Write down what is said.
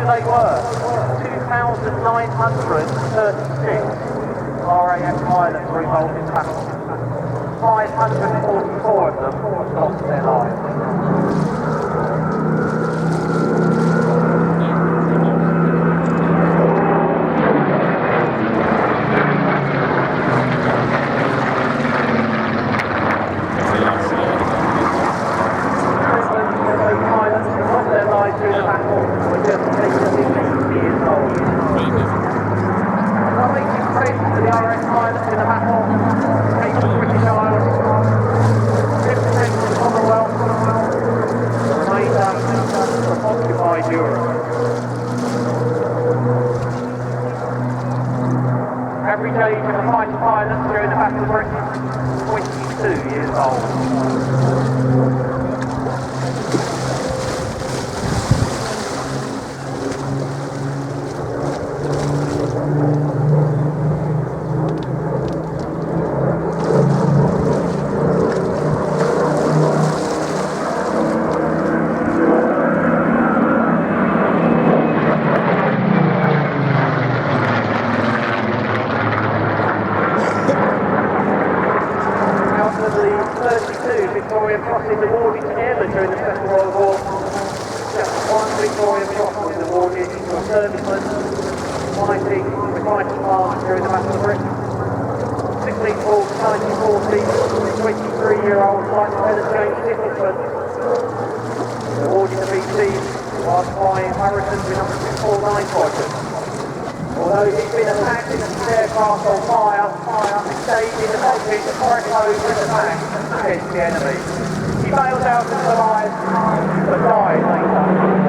they were. 2,936 RAF pilots were involved in battle. 544 of them lost their lives. Average age of a fighter pilot during the Battle of Britain, 22 years old. Victoria Cross is awarded to airmen during the Second World War. Just one Victoria Cross is awarded to a serviceman fighting the fighting plant during the Battle of Britain. 16th August 1940, 23-year-old Flight Lieutenant James Nicholson was awarded the BT whilst flying Harrison's with number 249 squadron. Although he'd been attacked in a aircraft on fire, he stayed in the cockpit to correct those in attack against the enemy. He bailed out and survived, but died later.